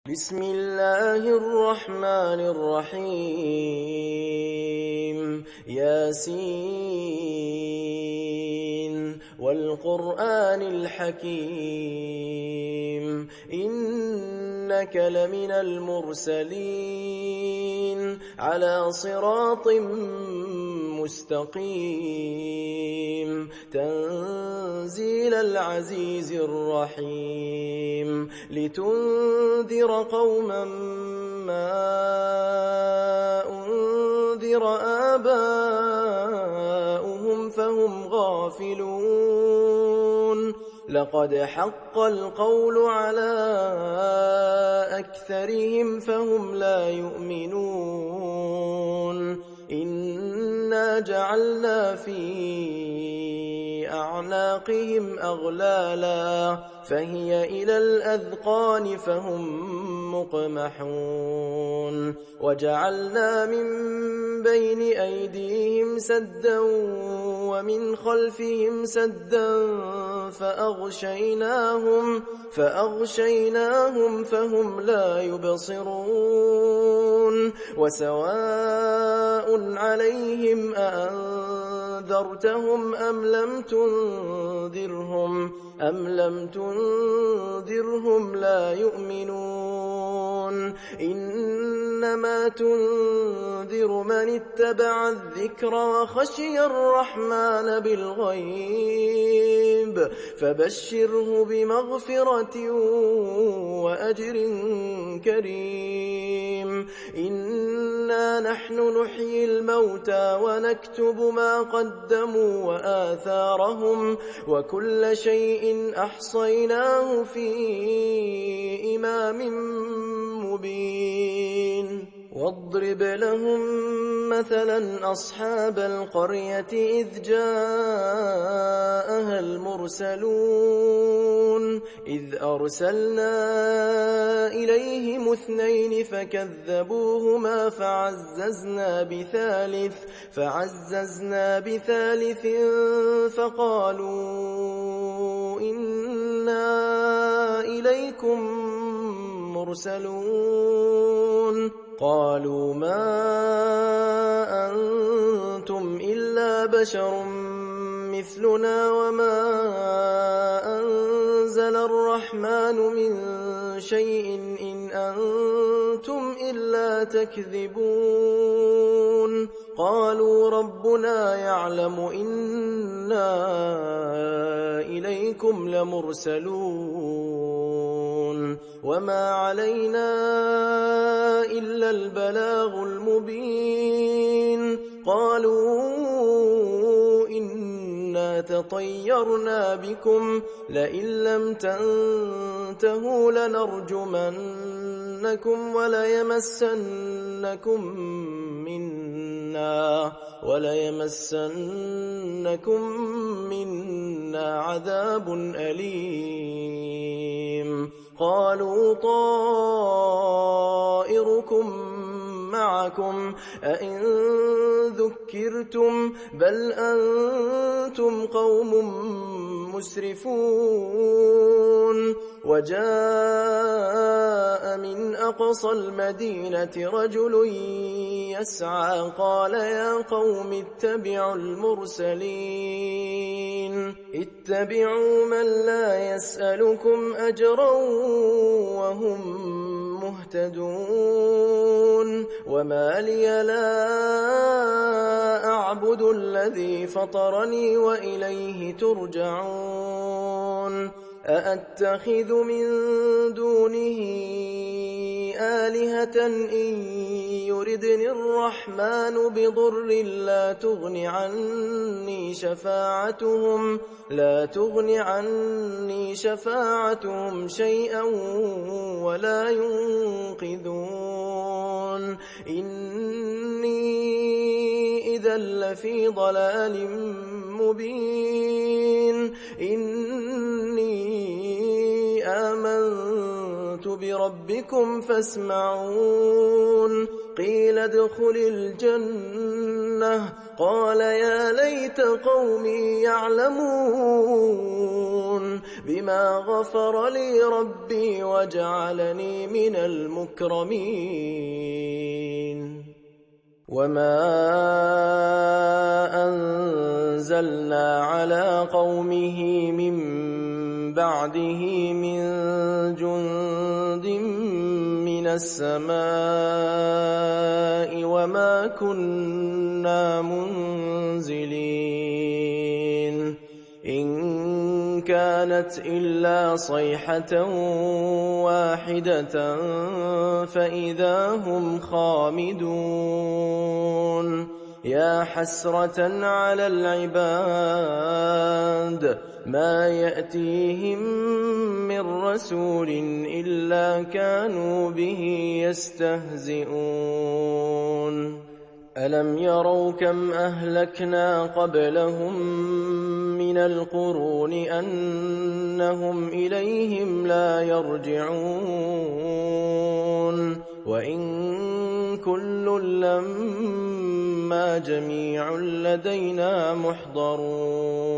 بسم الله الرحمن الرحيم ياسين والقرآن الحكيم إنك لمن المرسلين على صراط مستقيم تنزيل العزيز الرحيم لتنذر قوما ما أنذر آباؤهم فهم غافلون لقد حق القول على أكثرهم فهم لا يؤمنون إنا جعلنا في أعناقهم أغلالا فهي إلى الأذقان فهم مقمحون وجعلنا من بين أيديهم سدا ومن خلفهم سدا فأغشيناهم فهم لا يبصرون وسواء عليهم أأنذرتهم أم لم تنذرهم لا يؤمنون إنما تنذر من اتبع الذكر وخشي الرحمن بالغيب فبشره بمغفرة وأجر كريم إنا نحن نحيي الموتى ونكتب ما قدموا وآثارهم وكل شيء أحصيناه في إمام مبين واضرب لهم مثلا أصحاب القرية إذ جاءها المرسلون إذ أرسلنا إليهم 2 فكذبوهما فعززنا بثالث فقالوا إنا إليكم مرسلون قالوا ما أنتم إلا بشر مثلنا وما أنزل الرحمن من شيء إن أنتم إلا تكذبون قالوا ربنا يعلم إنا إليكم لمرسلون وما علينا إلا البلاغ المبين قالوا إنا تطيرنا بكم لئن لم تنتهوا لنرجمنكم وليمسنكم منا عذاب أليم قالوا طائركم معكم أئن ذكرتم بل أنتم قوم مسرفون وجاء من أقصى المدينة رجل يسعى قال يا قوم اتبعوا من لا يسألكم أجرا وهم مهتدون وما لي لا أعبد الذي فطرني وإليه ترجعون أأتخذ من دونه آلهة إن يردني الرحمن بضر لا تغن عني شفاعتهم شيئا ولا ينقذون إني إذا لفي ضلال مبين إني آمنت بربكم فاسمعون قيل ادخل الجنة قال يا ليت قومي يعلمون بما غفر لي ربي وجعلني من المكرمين وما أنزلنا على قومه من بعده من جند من السماء وما كنا منزلين إن كانت إلا صيحة واحدة فإذا هم خامدون يا حسرة على العباد ما يأتيهم من رسول إلا كانوا به يستهزئون ألم يروا كم أهلكنا قبلهم من القرون أنهم إليهم لا يرجعون وإن كل لما جميع لدينا محضرون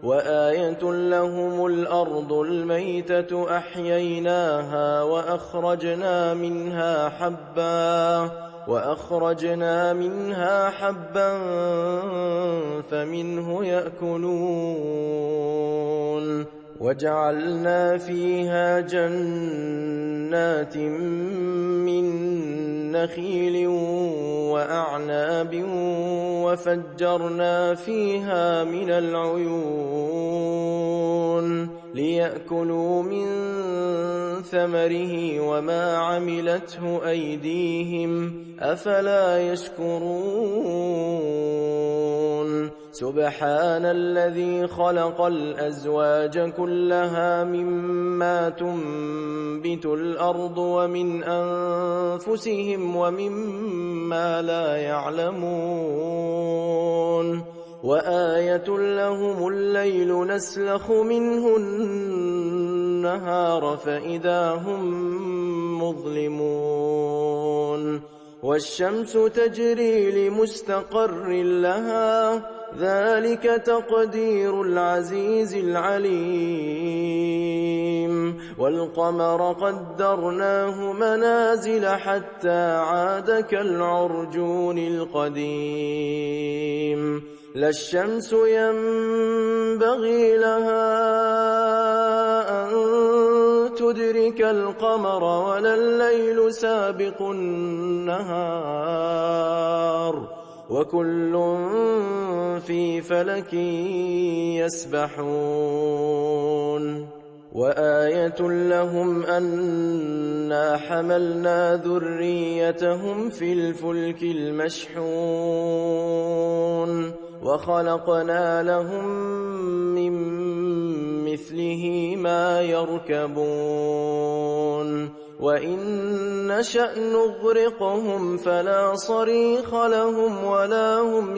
وآية لهم الأرض الميتة أحييناها وأخرجنا منها حبا فمنه يأكلون وجعلنا فيها جنات من نخيل وأعناب وفجرنا فيها من العيون ليأكلوا من ثمره وما عملته أيديهم أفلا يشكرون سبحان الذي خلق الأزواج كلها مما تنبت الأرض ومن أنفسهم ومما لا يعلمون وآية لهم الليل نسلخ منه النهار فإذا هم مظلمون والشمس تجري لمستقر لها ذلك تقدير العزيز العليم والقمر قدرناه منازل حتى عاد كالعرجون القديم لا الشمس ينبغي لها أن تدرك القمر ولا الليل سابق النهار وكل في فلك يسبحون وآية لهم أنا حملنا ذريتهم في الفلك المشحون وخلقنا لهم من مثله ما يركبون وإن نشأ نغرقهم فلا صريخ لهم ولا هم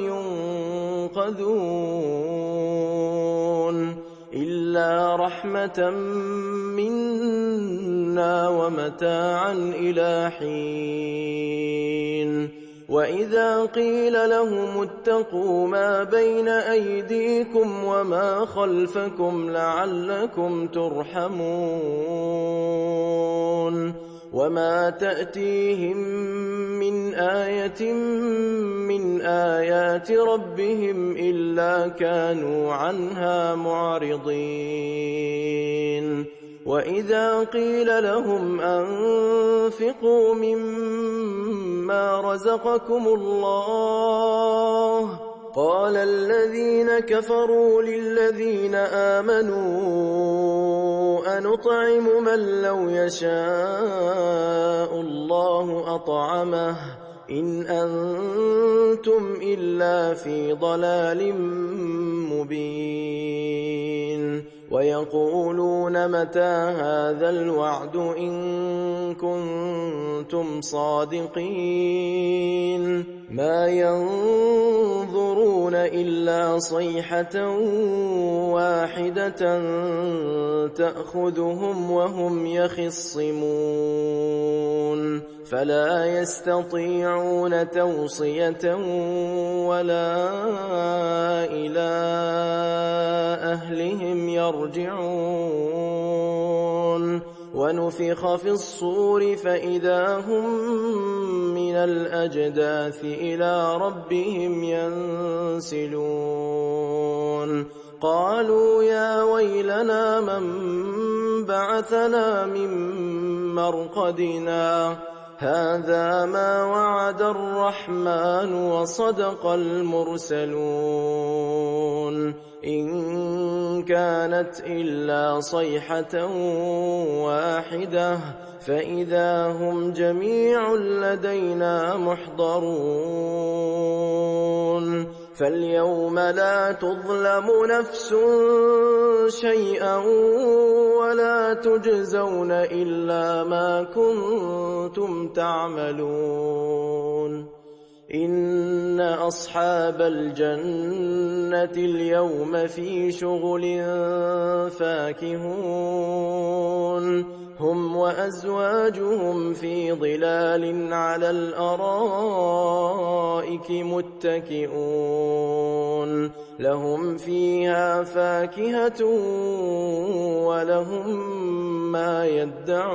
ينقذون إلا رحمة منا ومتاعا إلى حين وإذا قيل لهم اتقوا ما بين أيديكم وما خلفكم لعلكم ترحمون وما تأتيهم من آية من آيات ربهم إلا كانوا عنها معرضين وإذا قيل لهم أنفقوا مما رزقكم الله قال الذين كفروا للذين آمنوا أنطعم من لو يشاء الله أطعمه إن أنتم إلا في ضلال مبين ويقولون متى هذا الوعد إن كنتم صادقين ما ينظرون إلا صيحة واحدة تأخذهم وهم يخصمون فلا يستطيعون توصية ولا إلى أهلهم يرجعون ونفخ في الصور فإذا هم من الأجداث إلى ربهم ينسلون قالوا يا ويلنا من بعثنا من مرقدنا هذا ما وعد الرحمن وصدق المرسلون إن كانت إلا صيحة واحدة فإذا هم جميع لدينا محضرون فاليوم لا تظلم نفس شيئا ولا تجزون إلا ما كنتم تعملون إن أصحاب الجنة اليوم في شغل فاكهون هم وأزواجهم في ظلال على الأرائك متكئون لهم فيها فاكهة ولهم ما يدعون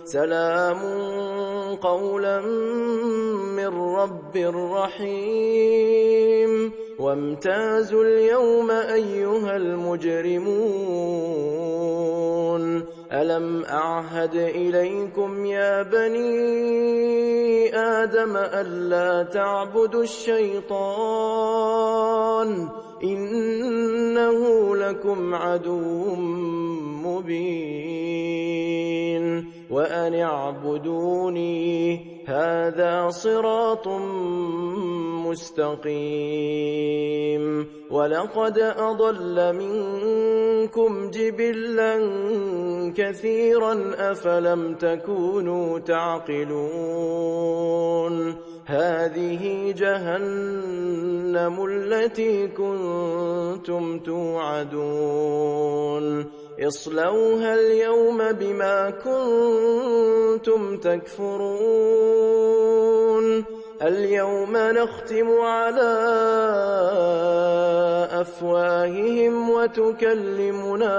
سلام قولا من رب رحيم وامتازوا اليوم أيها المجرمون ألم أعهد إليكم يا بني آدم ألا تعبدوا الشيطان إنه لكم عدو مبين وأن اعبدوني هذا صراط مستقيم ولقد أضل منكم جبلا كثيرا أفلم تكونوا تعقلون هذه جهنم التي كنتم توعدون اصلوها اليوم بما كنتم تكفرون اليوم نختم على أفواههم وتكلمنا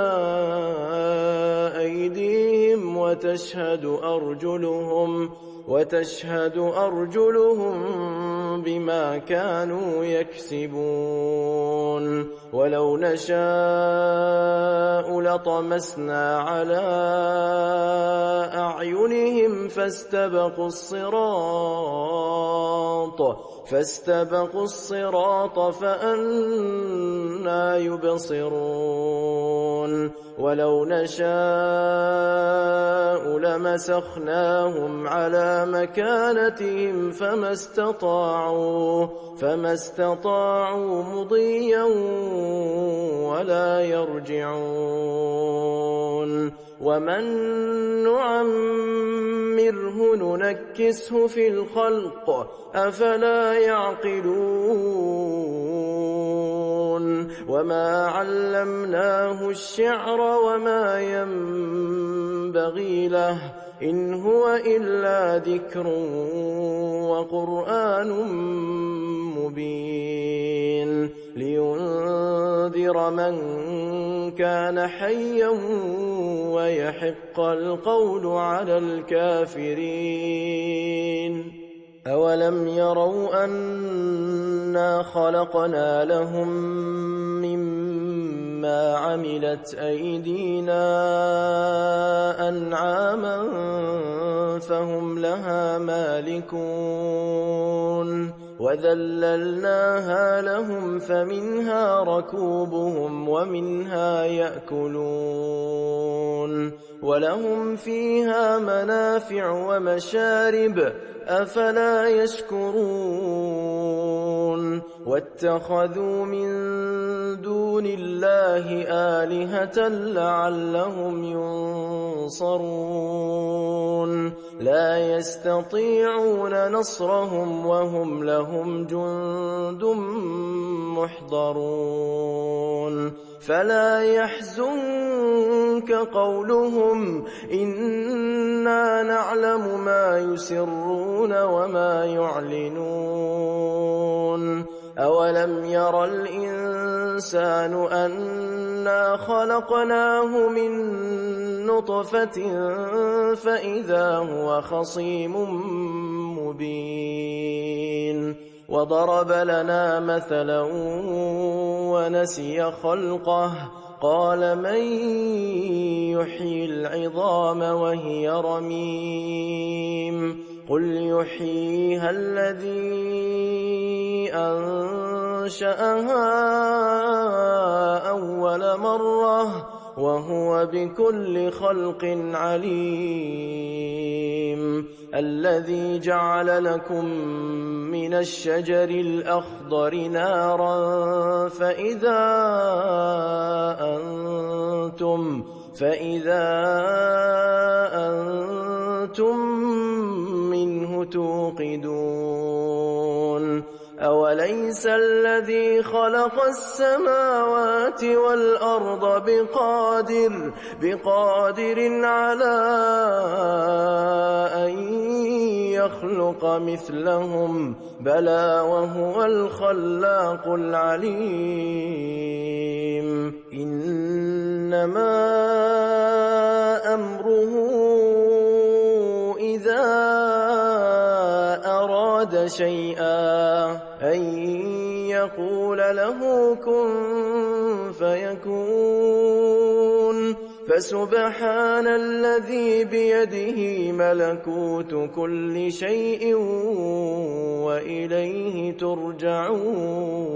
أيديهم وتشهد أرجلهم بما كانوا يكسبون ولو نشاء لطمسنا على أعينهم فاستبقوا الصراط فأنى يبصرون ولو نشاء لمسخناهم على مكانتهم فما استطاعوا مضيا ولا يرجعون ومن نعمره ننكسه في الخلق أفلا يعقلون وما علمناه الشعر وما ينبغي له إن هو إلا ذكر وقرآن مبين لينذر من كان حيا ويحق القول على الكافرين أولم يروا أنا خلقنا لهم مما عملت أيدينا أنعاما فهم لها مالكون وذللناها لهم فمنها ركوبهم ومنها يأكلون ولهم فيها منافع ومشارب أفلا يشكرون واتخذوا من دون الله آلهة لعلهم ينصرون لا يستطيعون نصرهم وهم لهم جند محضرون فلا يحزنك قولهم إنا نعلم ما يسرون وما يعلنون أولم ير الإنسان أنا خلقناه من نطفة فإذا هو خصيم مبين وضرب لنا مثلا ونسي خلقه قال من يحيي العظام وهي رميم قل يحييها الذي أنشأها أول مرة وهو بكل خلق عليم الذي جعل لكم من الشجر الأخضر نارا فإذا أنتم منه توقدون أوليس الذي خلق السماوات والأرض بقادر على أن يخلق مثلهم بلى وهو الخلاق العليم إنما أمره إذا أراد شيئا أن يقول له كن فيكون فسبحان الذي بيده ملكوت كل شيء وإليه ترجعون